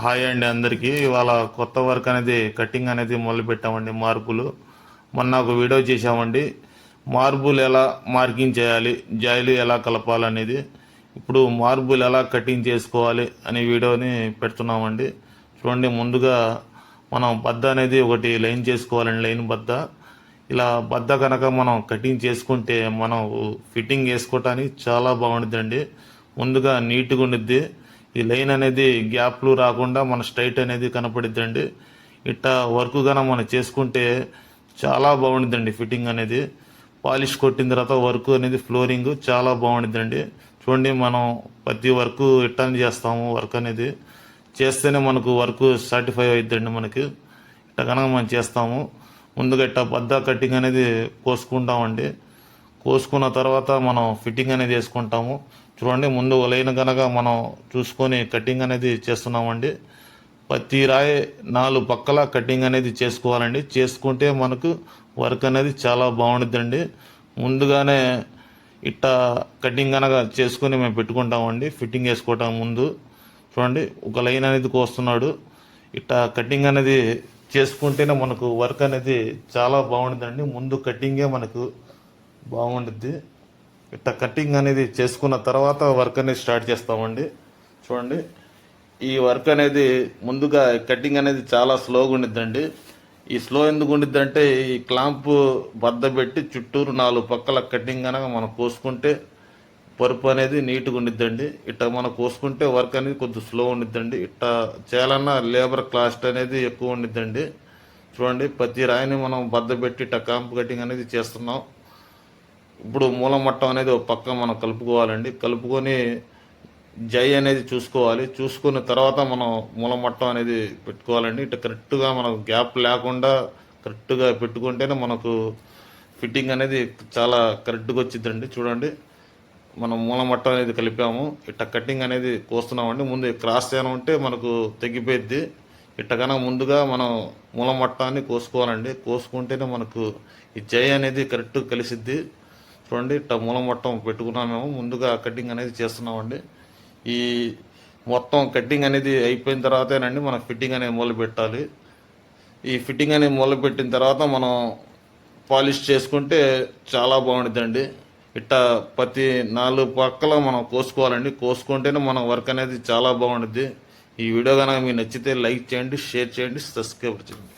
Hi అండి అందరికీ. ఇవాళ కొత్త వర్క్ అనేది కటింగ్ అనేది మొదలు పెట్టామండి. మార్పులు మొన్న ఒక వీడియో చేసామండి. మార్బుల్ ఎలా మార్కింగ్ చేయాలి, జాయిలు ఎలా కలపాలనేది, ఇప్పుడు మార్బుల్ ఎలా కటింగ్ చేసుకోవాలి అనే వీడియోని పెడుతున్నామండి. చూడండి, ముందుగా మనం బద్ద అనేది ఒకటి లైన్ చేసుకోవాలండి. లైన్ బద్ద, ఇలా బద్ద కనుక మనం కటింగ్ చేసుకుంటే మనం ఫిట్టింగ్ వేసుకోవటానికి చాలా బాగుంటుందండి. ముందుగా నీట్గా ఉండిద్ది. ఈ లైన్ అనేది గ్యాప్లు రాకుండా మన స్ట్రైట్ అనేది కనపడిద్దండి. ఇట్లా వర్క్ కనుక మనం చేసుకుంటే చాలా బాగుంటుందండి. ఫిట్టింగ్ అనేది పాలిష్ కొట్టిన తర్వాత వర్క్ అనేది ఫ్లోరింగ్ చాలా బాగుంటుందండి. చూడండి, మనం ప్రతి వర్క్ ఇట్టానే చేస్తాము. వర్క్ అనేది చేస్తేనే మనకు వర్క్ సాటిస్ఫై అవుతుందండి. మనకి ఇట్లా కనుక మనం చేస్తాము. ముందుగా ఇట్లా బద్ద కటింగ్ అనేది కోసుకుంటామండి. కోసుకున్న తర్వాత మనం ఫిట్టింగ్ అనేది వేసుకుంటాము. చూడండి, ముందు లైన్ కనుక మనం చూసుకొని కటింగ్ అనేది చేస్తున్నామండి. ప్రతి రాయి 4 పక్కల కటింగ్ అనేది చేసుకోవాలండి. చేసుకుంటే మనకు వర్క్ అనేది చాలా బాగుంటుందండి. ముందుగానే ఇట్లా కటింగ్ కనుక చేసుకొని మేము పెట్టుకుంటామండి. ఫిట్టింగ్ వేసుకోవటం ముందు చూడండి, ఒక లైన్ అనేది కోస్తున్నాడు. ఇట్లా కటింగ్ అనేది చేసుకుంటేనే మనకు వర్క్ అనేది చాలా బాగుంటుందండి. ముందు కటింగే మనకు బాగుంటుంది. ఇట్లా కటింగ్ అనేది చేసుకున్న తర్వాత వర్క్ అనేది స్టార్ట్ చేస్తామండి. చూడండి, ఈ వర్క్ అనేది ముందుగా కటింగ్ అనేది చాలా స్లోగా ఉండిద్దండి. ఈ స్లో ఎందుకు ఉండిద్ది అంటే, ఈ క్లాంప్ బద్ద పెట్టి చుట్టూరు 4 పక్కల కటింగ్ కనుక మనం కోసుకుంటే పరుపు అనేది నీట్గా ఉండిద్దండి. ఇట్లా మనం కోసుకుంటే వర్క్ అనేది కొద్దిగా స్లో ఉండిద్దండి. ఇట్లా చేయాలన్నా లేబర్ కాస్ట్ అనేది ఎక్కువ ఉండిద్దండి. చూడండి, ప్రతి రాయిని మనం బద్ద పెట్టి ఇట్లా క్లాంప్ కటింగ్ అనేది చేస్తున్నాం. ఇప్పుడు మూల మట్టం అనేది ఒక పక్క మనం కలుపుకోవాలండి. కలుపుకొని జై అనేది చూసుకోవాలి. చూసుకున్న తర్వాత మనం మూల మట్టం అనేది పెట్టుకోవాలండి. ఇట్లా కరెక్ట్గా మనకు గ్యాప్ లేకుండా కరెక్ట్గా పెట్టుకుంటేనే మనకు ఫిట్టింగ్ అనేది చాలా కరెక్ట్గా వచ్చిందండి. చూడండి, మనం మూల మట్టం అనేది కలిపాము. ఇట్లా కటింగ్ అనేది కోస్తున్నామండి. ముందు క్రాస్ చేయడం ఉంటే మనకు తగ్గిపోయిద్ది. ఇట్లా కనుక ముందుగా మనం మూల మట్టాన్ని కోసుకోవాలండి. కోసుకుంటేనే మనకు ఈ జై అనేది కరెక్ట్గా కలిసిద్ది. చూడండి, ఇట్లా మూల మట్టం పెట్టుకున్నాం. మేము ముందుగా కటింగ్ అనేది చేస్తున్నామండి. ఈ మొత్తం కటింగ్ అనేది అయిపోయిన తర్వాతేనండి మనం ఫిట్టింగ్ అనేది మొదలు పెట్టాలి. ఈ ఫిట్టింగ్ అనేది మొదలు పెట్టిన తర్వాత మనం పాలిష్ చేసుకుంటే చాలా బాగుంటుందండి. ఇట్లా ప్రతి 4 పక్కల మనం కోసుకోవాలండి. కోసుకుంటేనే మన వర్క్ అనేది చాలా బాగుంటుంది. ఈ వీడియో కనుక మీకు నచ్చితే లైక్ చేయండి, షేర్ చేయండి, సబ్స్క్రైబ్ చేయండి.